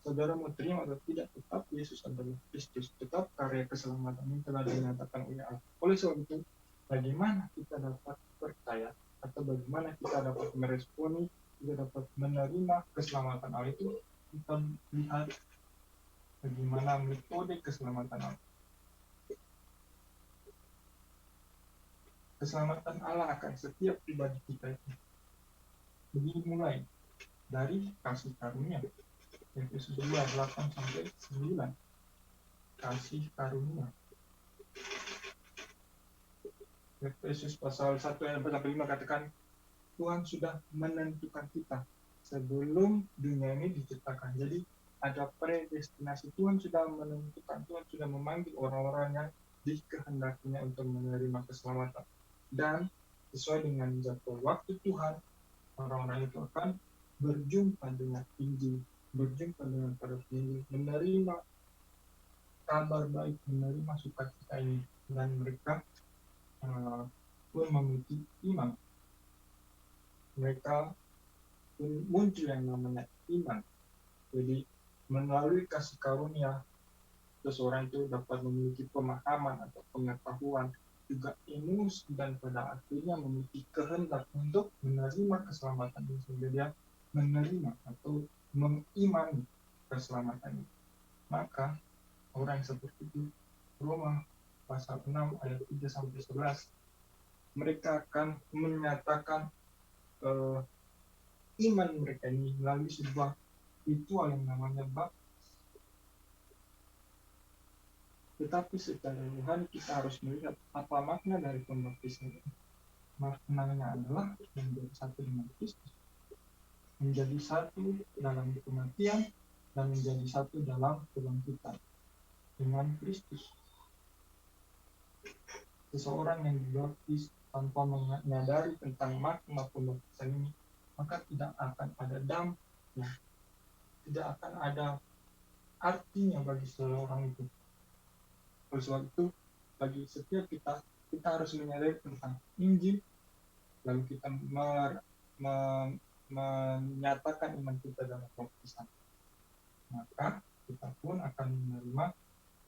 Saudara mau terima atau tidak, tetap Yesus adalah Kristus, tetap karya keselamatan ini telah dinyatakan oleh Allah. Oleh sebab itu, bagaimana kita dapat percaya atau bagaimana kita dapat meresponi, kita dapat menerima keselamatan Allah itu, kita lihat bagaimana metode keselamatan Allah. Keselamatan Allah akan setiap pribadi kita itu dimulai dari kasih karunia. Efesus 2:8-9. Kasih karunia. Efesus pasal 1 ayat 4-5 katakan, Tuhan sudah menentukan kita sebelum dunia ini diciptakan. Jadi ada predestinasi. Tuhan sudah menentukan, Tuhan sudah memanggil orang-orang yang dikehendakinya untuk menerima keselamatan. Dan sesuai dengan jadwal waktu Tuhan, orang-orang itu akan berjumpa dengan Injil, berjumpa dengan para penginjil, menerima kabar baik, menerima sukacita ini, dan mereka pun memiliki iman. Mereka pun muncul yang namanya iman. Jadi melalui kasih karunia, seseorang itu dapat memiliki pemahaman atau pengetahuan, juga emosi, dan pada akhirnya memiliki kehendak untuk menerima keselamatan ini, sehingga dia menerima atau mengimani keselamatan ini. Maka orang yang seperti itu, Roma pasal 6 ayat 3-11, mereka akan menyatakan iman mereka ini melalui sebuah ritual yang namanya baptis. Tetapi secara rohani kita harus melihat apa makna dari pembaptisan ini. Maknanya adalah menjadi satu dengan Kristus, menjadi satu dalam kematian, dan menjadi satu dalam kebangkitan dengan Kristus. Seseorang yang dibaptis tanpa menyadari tentang makna pembaptisan ini, maka tidak akan ada dampaknya, tidak akan ada artinya bagi seseorang itu. Oleh sebab itu, bagi setiap kita harus menyadari tentang Injil, lalu kita menyatakan iman kita dalam baptisan. Maka kita pun akan menerima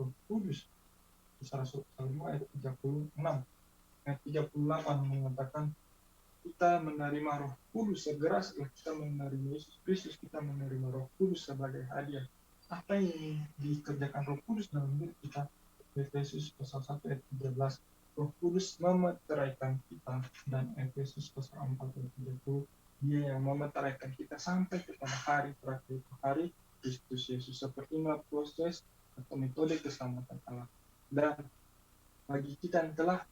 Roh Kudus. Kisah Rasul 2 ayat 36. Ayat 38 mengatakan kita menerima Roh Kudus segera setelah kita menerima Yesus Kristus, kita menerima Roh Kudus sebagai hadiah. Apa yang dikerjakan Roh Kudus dalam diri kita? Efesus pasal 1 ayat 13, Roh Kudus memeteraikan kita, dan Efesus pasal 4 ayat 30, Dia yang memeteraikan kita sampai kepada hari terakhir, hari Kristus Yesus. Seperti inilah proses atau metode keselamatan Allah. Dan bagi kita yang telah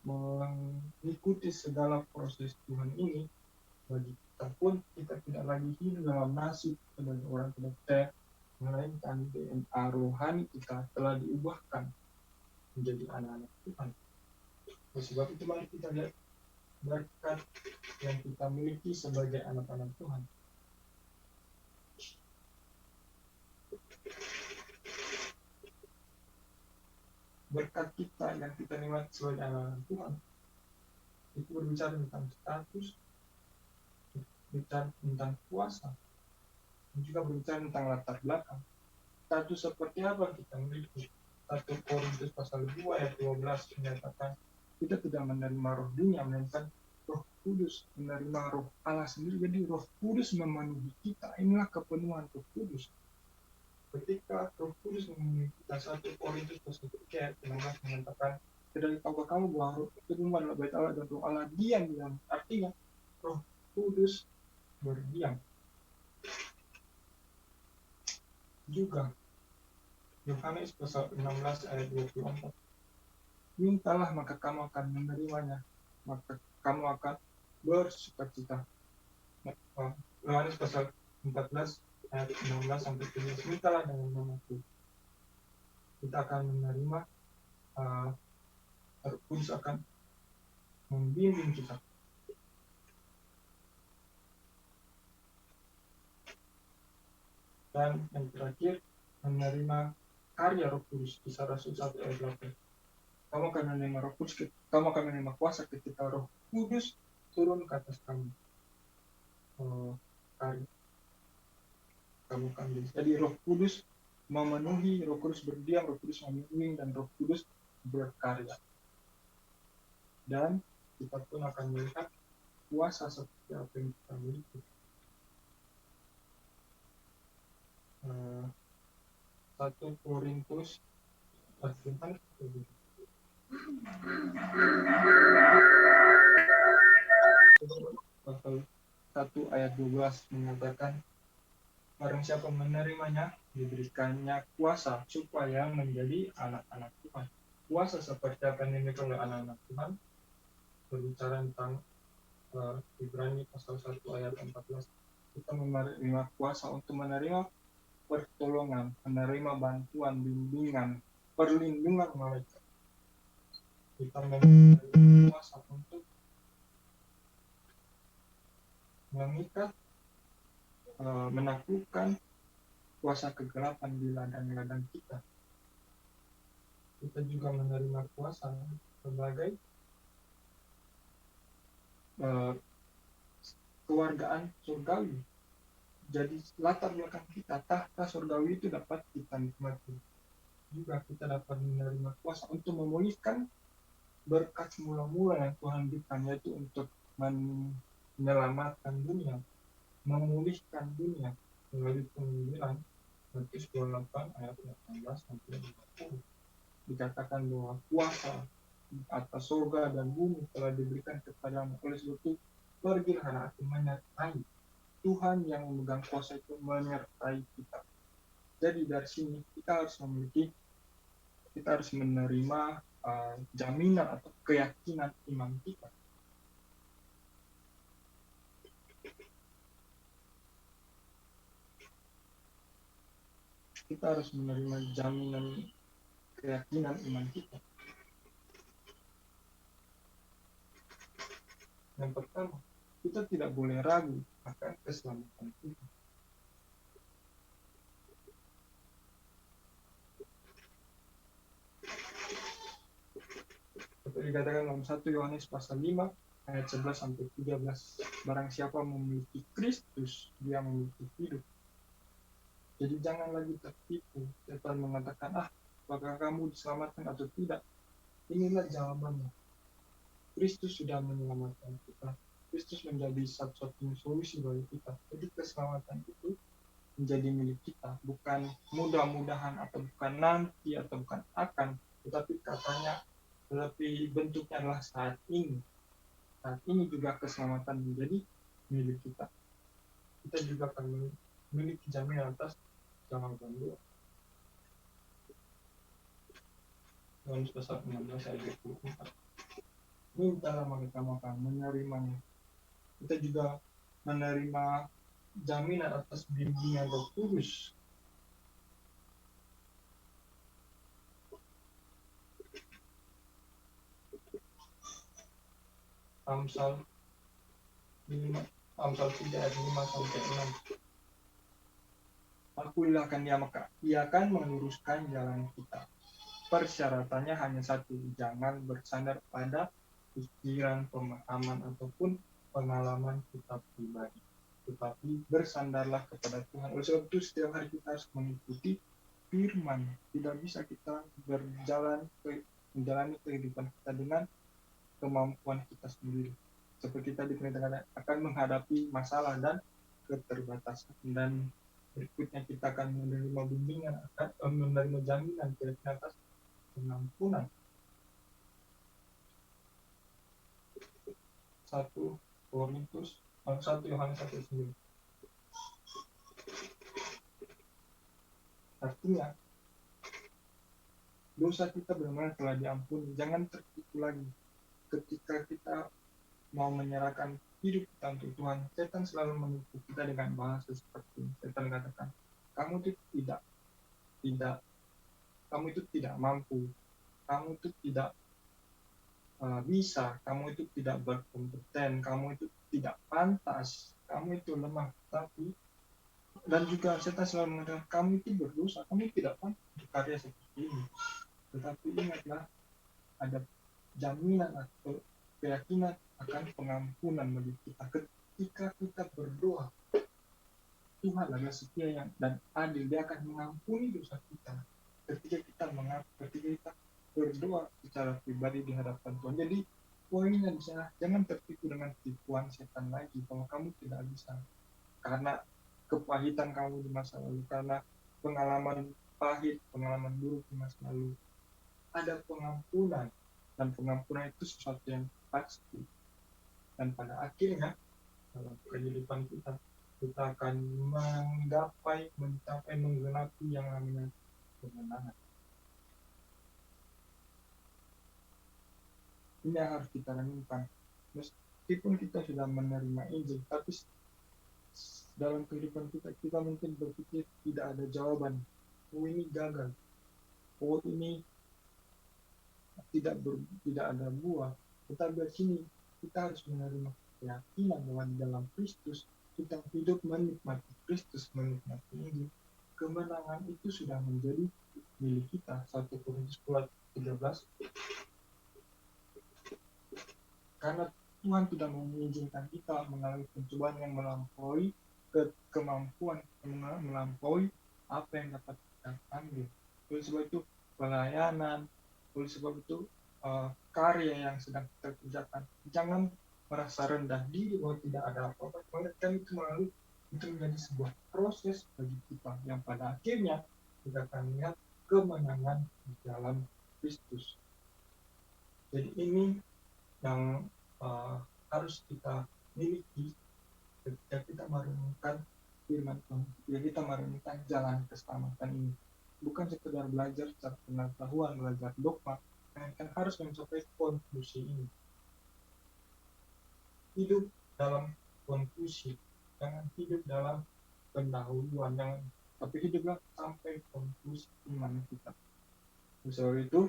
mengikuti segala proses Tuhan ini, bagi kita pun kita tidak lagi hidup dalam nasib sebagai orang tidak percaya, melainkan DNA rohani kita telah diubahkan menjadi anak-anak Tuhan. Sebab itu mari kita lihat berkat yang kita miliki sebagai anak-anak Tuhan. Berkat kita yang kita nikmati sebagai anak-anak Tuhan itu berbicara tentang status, berbicara tentang kuasa, dan juga berbicara tentang latar belakang. Status seperti apa kita memiliki? 1 Korintus pasal 2 ayat 12 menyatakan kita tidak menerima roh dunia, melainkan Roh Kudus, menerima roh Allah sendiri. Jadi Roh Kudus memenuhi kita. Inilah kepenuhan Roh Kudus. Ketika Roh Kudus memenuhi kita, 1 Korintus pasal 3 ayat 16 mengatakan, tidak tahukah kamu bahwa Roh itu adalah bait Allah dan Roh Allah diam di dalam. Artinya Roh Kudus berdiam. Juga Yohanes pasal 16 ayat 24, mintalah maka kamu akan menerimanya, maka kamu akan bersukacita. Yohanes pasal 14 ayat 16-17, mintalah dengan namaku, kita akan menerima Kudus akan membimbing kita. Dan yang terakhir, menerima karya Roh Kudus, Kisah Rasul 1 ayat 8. Kamu akan menerima Roh Kudus, kamu akan menerima kuasa ketika Roh Kudus turun ke atas kamu. Karya kamu akan jadi Roh Kudus memenuhi, Roh Kudus berdiam, Roh Kudus membimbing, dan Roh Kudus berkarya. Dan kita pun akan melihat kuasa seperti apa yang kita miliki. 1 Korintus 1 ayat 12 mengatakan, barang siapa menerimanya, diberikannya kuasa supaya menjadi anak-anak Tuhan. Kuasa seperti apa yang dimiliki oleh anak-anak Tuhan berbicara tentang Ibrani pasal 1 ayat 14. Kita menerima kuasa untuk menerima pertolongan, menerima bantuan, bimbingan, perlindungan malaikat. Kita menerima kuasa untuk mengikat, menaklukkan kuasa kegelapan di ladang-ladang kita. Kita juga menerima kuasa sebagai kewargaan surgawi. Jadi latar belakang kita, tahta surgawi itu dapat kita nikmati. Juga kita dapat menerima kuasa untuk memulihkan berkat mula-mula yang Tuhan berikan, yaitu untuk menyelamatkan dunia, memulihkan dunia melalui pengambilan Matius 28 ayat 18 sampai 20. Dikatakan bahwa kuasa atas surga dan bumi telah diberikan kepadamu. Oleh sebab itu, pergilah aku menyertai. Tuhan yang memegang kuasa itu menyertai kita. Jadi dari sini kita harus menerima jaminan atau keyakinan iman kita. Kita harus menerima jaminan keyakinan iman kita. Yang pertama, kita tidak boleh ragu akan keselamatan kita. Seperti dikatakan dalam 1 Yohanes pasal 5 ayat 11 sampai 13. Barang siapa memiliki Kristus, dia memiliki hidup. Jadi jangan lagi tertipu. Setan mengatakan, apakah kamu diselamatkan atau tidak? Inilah jawabannya. Kristus sudah menyelamatkan kita. Kristus menjadi satu-satunya solusi bagi kita. Jadi keselamatan itu menjadi milik kita. Bukan mudah-mudahan atau bukan nanti atau bukan akan. Tetapi bentuknya adalah saat ini. Saat ini juga keselamatan menjadi milik kita. Kita juga akan memiliki jaminan atas zaman kedua. Yohanes pasal 16 ayat 24. Mintalah maka kamu akan menerimanya. Kita juga menerima jaminan atas bimbingan Roh Kudus. Amsal 3 ayat 5 sampai 6. Akulah akan dia, maka ia akan meluruskan jalan kita. Persyaratannya hanya satu, jangan bersandar pada pikiran, pemahaman ataupun pengalaman kita pribadi, tetapi bersandarlah kepada Tuhan. Oleh sebab itu setiap hari kita harus mengikuti firman. Tidak bisa kita menjalani kehidupan kita dengan kemampuan kita sendiri. Seperti tadi kita akan menghadapi masalah dan keterbatasan, dan berikutnya kita akan menerima bimbingan, menerima jaminan keyakinan atas pengampunan. 1 Yohanes 1:9. Artinya dosa kita benar-benar telah diampuni. Jangan tertipu lagi. Ketika kita mau menyerahkan hidup kita untuk Tuhan, setan selalu menipu kita dengan bahasa seperti ini. Setan katakan, kamu itu tidak mampu, kamu itu tidak bisa, kamu itu tidak berkompeten, kamu itu tidak pantas, kamu itu lemah. Tapi dan juga setan selalu mengatakan kamu itu berdosa, kamu tidak pantas berkarya seperti ini. Tetapi ingatlah, ada jaminan atau keyakinan akan pengampunan bagi kita ketika kita berdoa. Tuhan adalah setia yang dan adil, dia akan mengampuni dosa kita ketika kita ketika kita berdoa secara pribadi di hadapan Tuhan. Jadi poinnya di sana, jangan tertipu dengan tipuan setan lagi bahwa kamu tidak bisa karena kepahitan kamu di masa lalu, karena pengalaman pahit, pengalaman buruk di masa lalu. Ada pengampunan, dan pengampunan itu sesuatu yang pasti. Dan pada akhirnya dalam kehidupan kita akan mencapai menggenapi yang namanya kemenangan. Ini yang harus kita renungkan. Meskipun kita sudah menerima Injil, tapi dalam kehidupan kita mungkin berpikir tidak ada jawaban. Oh, ini gagal. Oh, ini tidak ada buah. Tetapi di sini kita harus menerima keyakinan bahwa dalam Kristus kita hidup menikmati Kristus, menikmati Injil. Kemenangan itu sudah menjadi milik kita. 1 Korintus 13. Karena Tuhan tidak mengizinkan kita mengalami pencobaan yang melampaui kemampuan, melampaui apa yang dapat kita ambil. Oleh sebab itu pelayanan, oleh sebab itu karya yang sedang kita kerjakan, jangan merasa rendah diri bahwa tidak ada apa-apa. Kan itu menjadi sebuah proses bagi kita yang pada akhirnya kita akan lihat kemenangan di dalam Kristus. Jadi ini yang harus kita miliki ketika kita merenungkan firman Tuhan, ketika kita merenungkan jalan keselamatan ini. Bukan sekedar belajar secara pengetahuan, belajar dogma, melainkan harus mencapai konklusi ini. Hidup dalam konklusi, jangan hidup dalam pendahuluan, tapi hiduplah sampai konklusi iman kita. Sebab itu,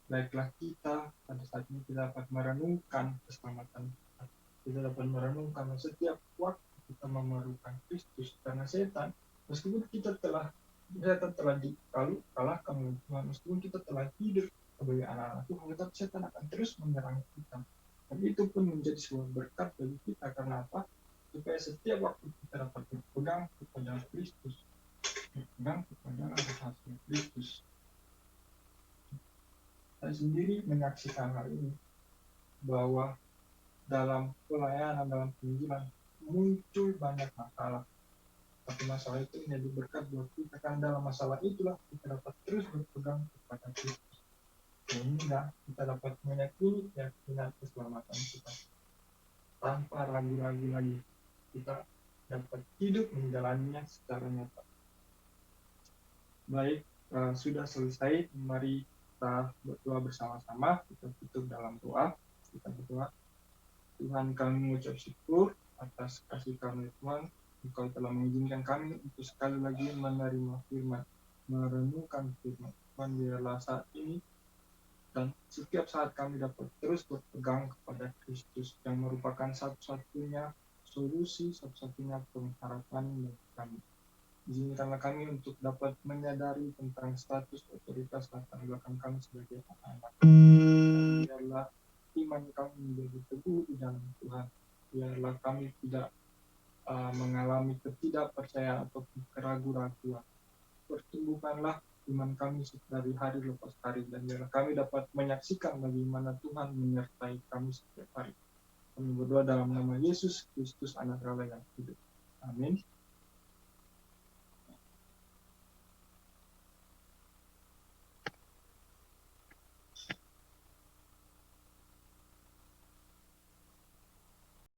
baiklah kita pada saat ini kita dapat merenungkan keselamatan kita. Kita dapat merenungkan setiap waktu kita memerlukan Kristus, karena setan, meskipun setan telah dikalahkan oleh Tuhan, meskipun kita telah hidup sebagai anak-anak Tuhan, tetapi setan akan terus menyerang kita. Dan itu pun menjadi sebuah berkat bagi kita. Karena apa? Supaya setiap waktu kita dapat berpegang kepada Kristus, berpegang kepada rahasia Kristus. Saya sendiri menyaksikan hal ini, bahwa dalam pelayanan, dalam penginjilan muncul banyak masalah. Tapi masalah itu menjadi berkat buat kita, karena dalam masalah itulah kita dapat terus berpegang kepada Kristus, sehingga kita dapat meyakini keyakinan keselamatan kita tanpa ragu-ragu lagi. Kita dapat hidup menjalaninya secara nyata. Baik, sudah selesai. Mari kita berdoa bersama-sama. Kita tutup dalam doa. Kita berdoa. Tuhan, kami mengucap syukur atas kasih karunia Tuhan. Engkau telah mengizinkan kami untuk sekali lagi menerima firman, merenungkan firman Tuhan. Biarlah saat ini dan setiap saat kami dapat terus berpegang kepada Kristus yang merupakan satu-satunya solusi, satu-satunya pengharapan bagi kami. Izinkanlah kami untuk dapat menyadari tentang status otoritas latar belakang kami sebagai anak-anak. Biarlah iman kami menjadi teguh di dalam Tuhan. Biarlah kami tidak mengalami ketidakpercayaan atau keraguan-raguan. Pertumbuhkanlah iman kami dari hari lepas hari, dan biarlah kami dapat menyaksikan bagaimana Tuhan menyertai kami setiap hari. Kami berdoa dalam nama Yesus Kristus, Anak Allah yang hidup. Amin.